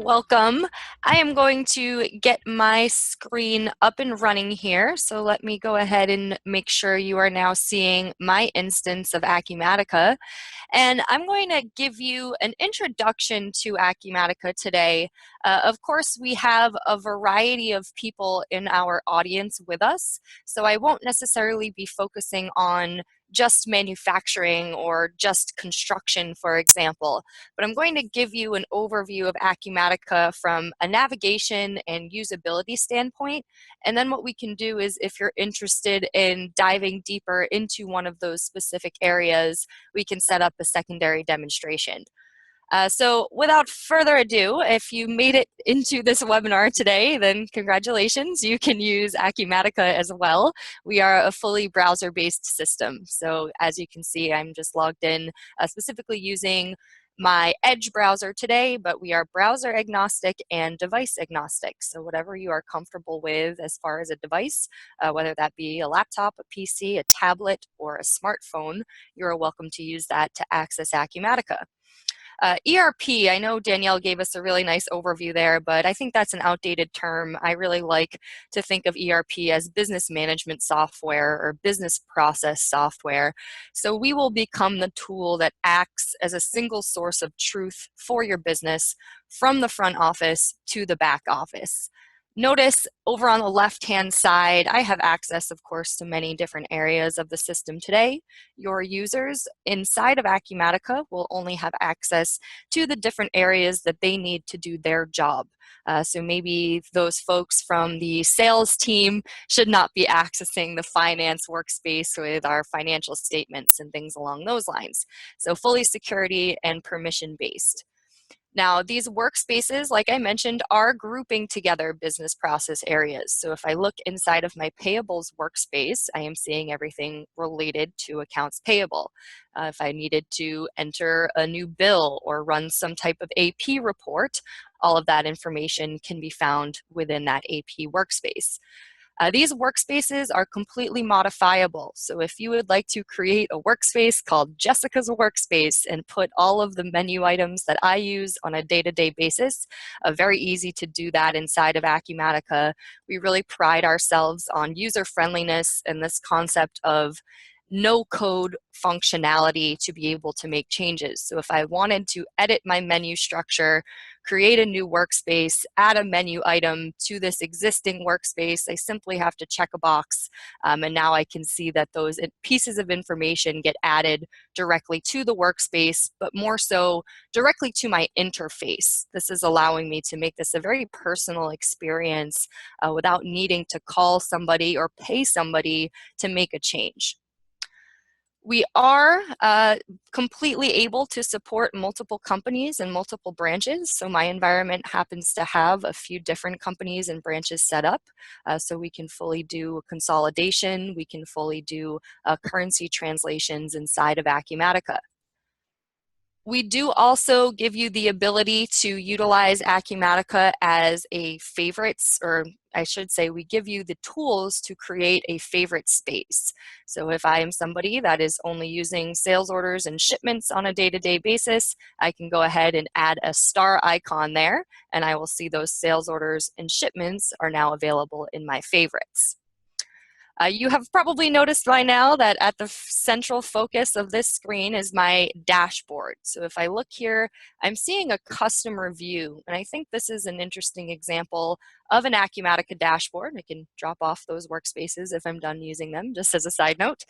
welcome. I am going to get my screen up and running here. So let me go ahead and make sure you are now seeing my instance of Acumatica. And I'm going to give you an introduction to Acumatica today. Of course, we have a variety of people in our audience with us, so I won't necessarily be focusing on just manufacturing or just construction, for example, but I'm going to give you an overview of Acumatica from a navigation and usability standpoint. And then what we can do is, if you're interested in diving deeper into one of those specific areas, we can set up a secondary demonstration. So without further ado, if you made it into this webinar today, then congratulations, you can use Acumatica as well. We are a fully browser-based system. So as you can see, I'm just logged in specifically using my Edge browser today, but we are browser agnostic and device agnostic. So whatever you are comfortable with as far as a device, whether that be a laptop, a PC, a tablet, or a smartphone, you're welcome to use that to access Acumatica. ERP, I know Danielle gave us a really nice overview there, but I think that's an outdated term. I really like to think of ERP as business management software or business process software. So we will become the tool that acts as a single source of truth for your business from the front office to the back office. Notice over on the left-hand side, I have access, of course, to many different areas of the system today. Your users inside of Acumatica will only have access to the different areas that they need to do their job. So maybe those folks from the sales team should not be accessing the finance workspace with our financial statements and things along those lines. So fully security and permission-based. Now, these workspaces, like I mentioned, are grouping together business process areas. So if I look inside of my payables workspace, I am seeing everything related to accounts payable. If I needed to enter a new bill or run some type of AP report, all of that information can be found within that AP workspace. These workspaces are completely modifiable. So if you would like to create a workspace called Jessica's Workspace and put all of the menu items that I use on a day-to-day basis, very easy to do that inside of Acumatica. We really pride ourselves on user friendliness and this concept of no code functionality to be able to make changes. So if I wanted to edit my menu structure, create a new workspace, add a menu item to this existing workspace, I simply have to check a box, and now I can see that those pieces of information get added directly to the workspace, but more so directly to my interface. This is allowing me to make this a very personal experience without needing to call somebody or pay somebody to make a change. We are completely able to support multiple companies and multiple branches. So my environment happens to have a few different companies and branches set up. So we can fully do consolidation. We can fully do currency translations inside of Acumatica. We do also give you the ability to utilize Acumatica as a favorites, or I should say we give you the tools to create a favorite space. So if I am somebody that is only using sales orders and shipments on a day-to-day basis, I can go ahead and add a star icon there, and I will see those sales orders and shipments are now available in my favorites. You have probably noticed by now that at the central focus of this screen is my dashboard. So if I look here, I'm seeing a customer view, and I think this is an interesting example of an Acumatica dashboard. I can drop off those workspaces if I'm done using them, just as a side note.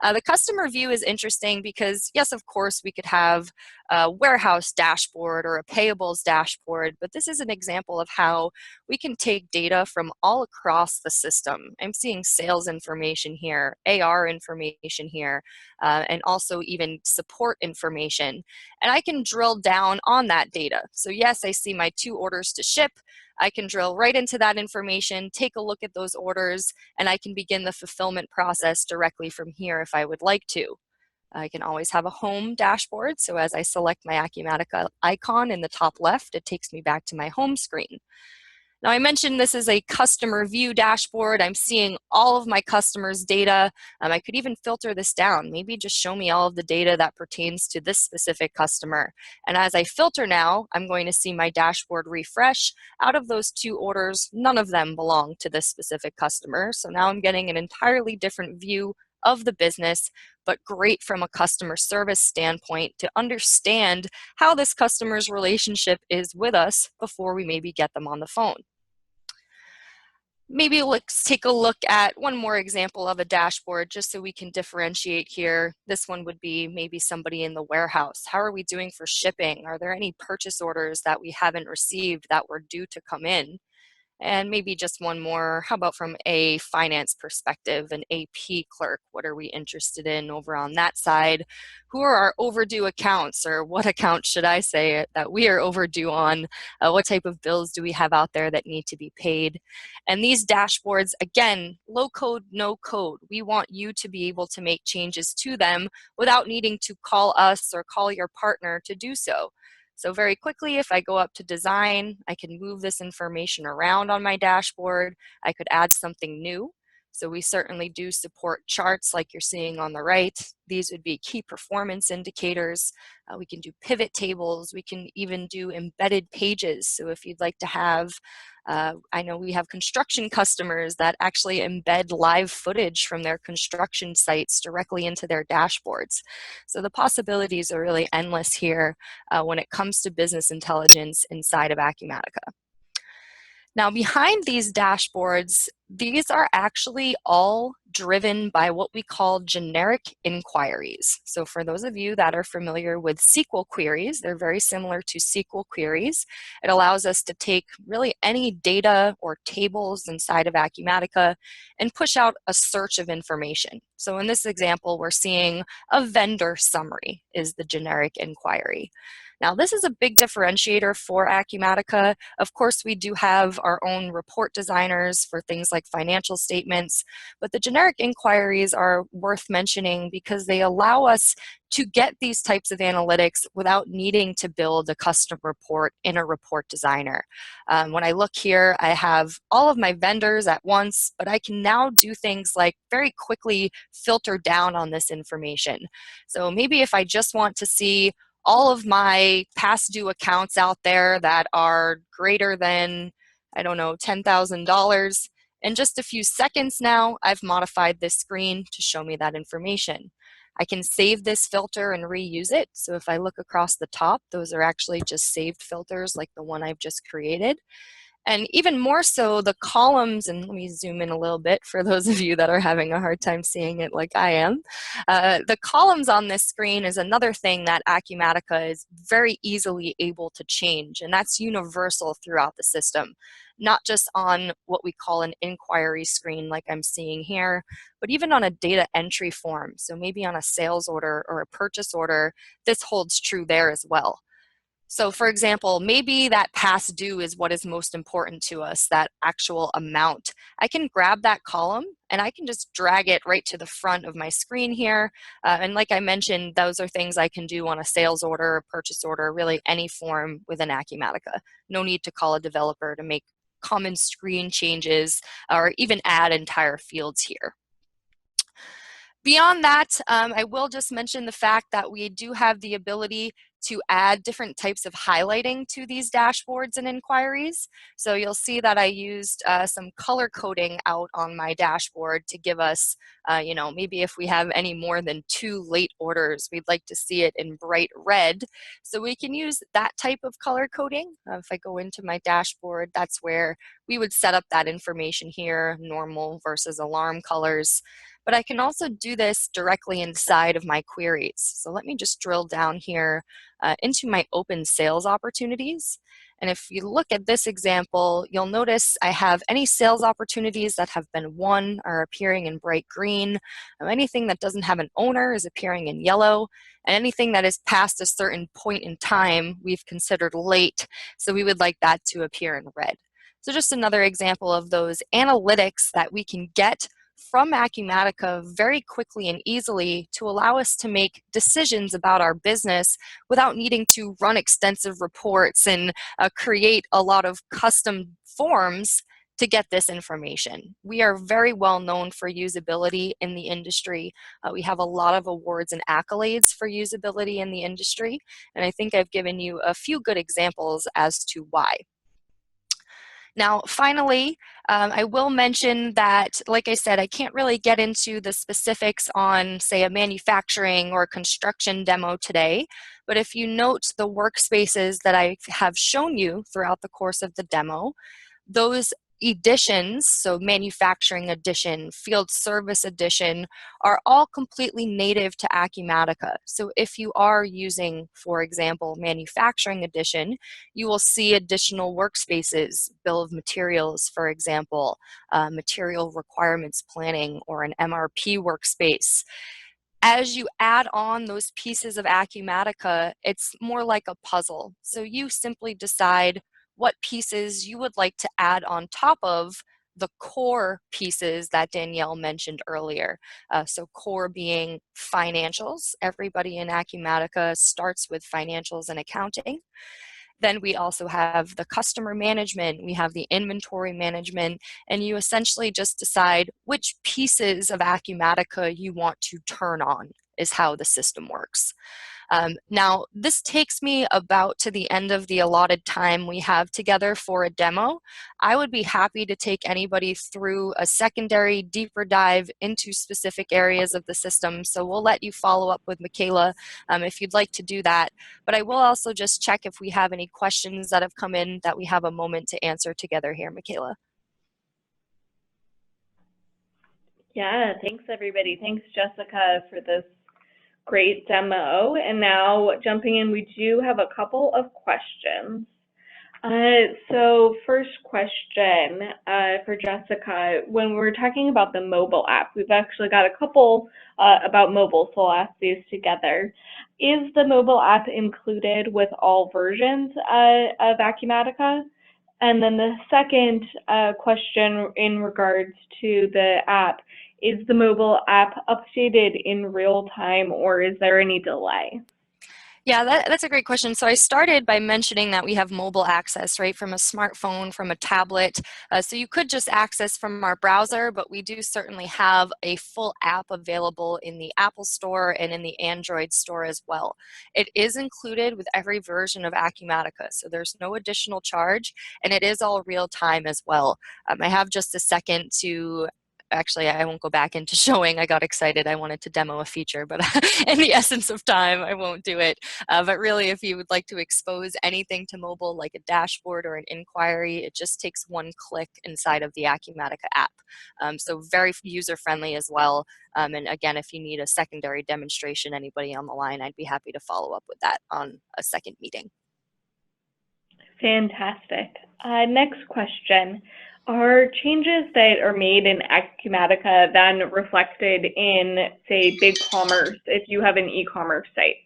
The customer view is interesting because, yes, of course, we could have a warehouse dashboard or a payables dashboard, but this is an example of how we can take data from all across the system. I'm seeing sales information here, AR information here, and also even support information. And I can drill down on that data. So yes, I see my 2 orders to ship. I can drill right into that information, take a look at those orders, and I can begin the fulfillment process directly from here if I would like to. I can always have a home dashboard. So as I select my Acumatica icon in the top left, it takes me back to my home screen. Now, I mentioned this is a customer view dashboard. I'm seeing all of my customers' data. I could even filter this down. Maybe just show me all of the data that pertains to this specific customer. And as I filter now, I'm going to see my dashboard refresh. Out of those 2 orders, none of them belong to this specific customer. So now I'm getting an entirely different view of the business, but great from a customer service standpoint to understand how this customer's relationship is with us before we maybe get them on the phone. Maybe let's take a look at one more example of a dashboard just so we can differentiate here. This one would be maybe somebody in the warehouse. How are we doing for shipping? Are there any purchase orders that we haven't received that were due to come in? And maybe just one more, how about from a finance perspective, an AP clerk? What are we interested in over on that side? Who are our overdue accounts, or what account should I say that we are overdue on? What type of bills do we have out there that need to be paid? And these dashboards, again, low code, no code. We want you to be able to make changes to them without needing to call us or call your partner to do so. So very quickly, if I go up to design, I can move this information around on my dashboard. I could add something new. So we certainly do support charts like you're seeing on the right. These would be key performance indicators. We can do pivot tables. We can even do embedded pages. So if you'd like to have, I know we have construction customers that actually embed live footage from their construction sites directly into their dashboards. So the possibilities are really endless here when it comes to business intelligence inside of Acumatica. Now, behind these dashboards, these are actually all driven by what we call generic inquiries. So for those of you that are familiar with SQL queries, they're very similar to SQL queries. It allows us to take really any data or tables inside of Acumatica and push out a search of information. So in this example, we're seeing a vendor summary is the generic inquiry. Now, this is a big differentiator for Acumatica. Of course, we do have our own report designers for things like financial statements, but the generic inquiries are worth mentioning because they allow us to get these types of analytics without needing to build a custom report in a report designer. When I look here, I have all of my vendors at once, but I can now do things like very quickly filter down on this information. So maybe if I just want to see all of my past due accounts out there that are greater than, I don't know, $10,000. In just a few seconds now, I've modified this screen to show me that information. I can save this filter and reuse it. So if I look across the top, those are actually just saved filters like the one I've just created. And even more so, the columns, and let me zoom in a little bit for those of you that are having a hard time seeing it like I am. The columns on this screen is another thing that Acumatica is very easily able to change, and that's universal throughout the system. Not just on what we call an inquiry screen like I'm seeing here, but even on a data entry form. So maybe on a sales order or a purchase order, this holds true there as well. So for example, maybe that past due is what is most important to us, that actual amount. I can grab that column and I can just drag it right to the front of my screen here. And like I mentioned, those are things I can do on a sales order, a purchase order, really any form within Acumatica. No need to call a developer to make common screen changes or even add entire fields here. Beyond that, I will just mention the fact that we do have the ability to add different types of highlighting to these dashboards and inquiries. So you'll see that I used some color coding out on my dashboard to give us, maybe if we have any more than 2 late orders, we'd like to see it in bright red. So we can use that type of color coding. If I go into my dashboard, that's where we would set up that information here, normal versus alarm colors. But I can also do this directly inside of my queries. So let me just drill down here into my open sales opportunities. And if you look at this example, you'll notice I have any sales opportunities that have been won are appearing in bright green. Anything that doesn't have an owner is appearing in yellow. And anything that is past a certain point in time, we've considered late. So we would like that to appear in red. So just another example of those analytics that we can get from Acumatica very quickly and easily to allow us to make decisions about our business without needing to run extensive reports and create a lot of custom forms to get this information. We are very well known for usability in the industry. We have a lot of awards and accolades for usability in the industry, and I think I've given you a few good examples as to why. Now, finally, I will mention that, like I said, I can't really get into the specifics on, say, a manufacturing or construction demo today, but if you note the workspaces that I have shown you throughout the course of the demo, those editions, so manufacturing edition, field service edition, are all completely native to Acumatica. So if you are using, for example, manufacturing edition, you will see additional workspaces, bill of materials, for example, material requirements planning, or an MRP workspace. As you add on those pieces of Acumatica, it's more like a puzzle. So you simply decide what pieces you would like to add on top of the core pieces that Danielle mentioned earlier. So core being financials. Everybody in Acumatica starts with financials and accounting. Then we also have the customer management, we have the inventory management, and you essentially just decide which pieces of Acumatica you want to turn on is how the system works. Now, this takes me about to the end of the allotted time we have together for a demo. I would be happy to take anybody through a secondary, deeper dive into specific areas of the system, so we'll let you follow up with Michaela if you'd like to do that. But I will also just check if we have any questions that have come in that we have a moment to answer together here, Michaela. Yeah, thanks everybody. Thanks, Jessica, for this great demo. And now jumping in, we do have a couple of questions. So first question for Jessica, when we're talking about the mobile app, we've actually got a couple about mobile, so I'll ask these together. Is the mobile app included with all versions of Acumatica? And then the second question in regards to the app, is the mobile app updated in real time, or is there any delay? Yeah, that's a great question. So I started by mentioning that we have mobile access, right, from a smartphone, from a tablet. So you could just access from our browser, but we do certainly have a full app available in the Apple Store and in the Android Store as well. It is included with every version of Acumatica, so there's no additional charge, and it is all real time as well. I have just a second to actually, I won't go back into showing. I got excited. I wanted to demo a feature, but in the essence of time, I won't do it. But really, if you would like to expose anything to mobile, like a dashboard or an inquiry, it just takes one click inside of the Acumatica app. So very user-friendly as well. And again, if you need a secondary demonstration, anybody on the line, I'd be happy to follow up with that on a second meeting. Fantastic. Next question. Are changes that are made in Acumatica then reflected in, say, BigCommerce if you have an e-commerce site?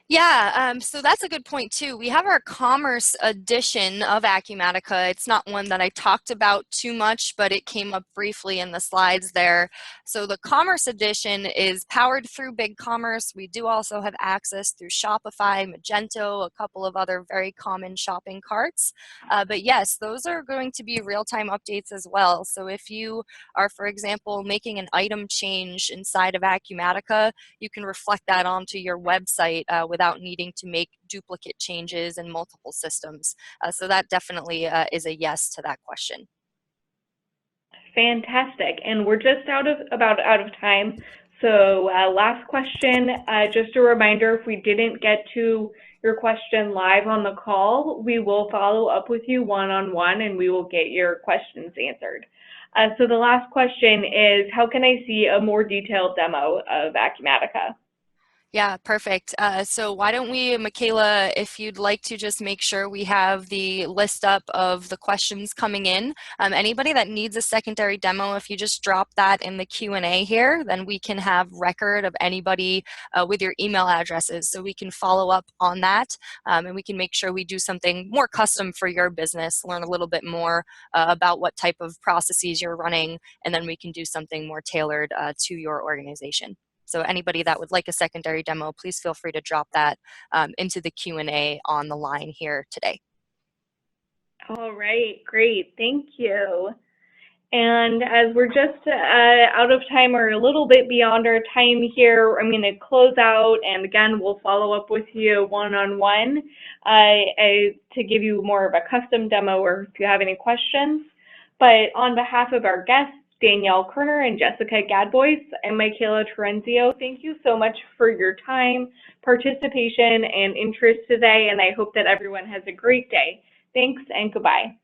Yeah, so that's a good point too. We have our commerce edition of Acumatica. It's not one that I talked about too much, but it came up briefly in the slides there. So the commerce edition is powered through BigCommerce. We do also have access through Shopify, Magento, a couple of other very common shopping carts. But yes, those are going to be real-time updates as well. So if you are, for example, making an item change inside of Acumatica, you can reflect that onto your website without needing to make duplicate changes in multiple systems. So that definitely is a yes to that question. Fantastic. And we're just about out of time. So last question, just a reminder, if we didn't get to your question live on the call, we will follow up with you one-on-one and we will get your questions answered. So the last question is, how can I see a more detailed demo of Acumatica? Yeah, perfect. So why don't we, Michaela, if you'd like to just make sure we have the list up of the questions coming in. Anybody that needs a secondary demo, if you just drop that in the Q&A here, then we can have record of anybody with your email addresses, so we can follow up on that, and we can make sure we do something more custom for your business, learn a little bit more about what type of processes you're running, and then we can do something more tailored to your organization. So anybody that would like a secondary demo, please feel free to drop that into the Q&A on the line here today. All right, great, thank you. And as we're just out of time or a little bit beyond our time here, I'm going to close out, and again, we'll follow up with you one-on-one to give you more of a custom demo or if you have any questions. But on behalf of our guests, Danielle Kerner and Jessica Gadbois and Michaela Terenzio, thank you so much for your time, participation, and interest today, and I hope that everyone has a great day. Thanks and goodbye.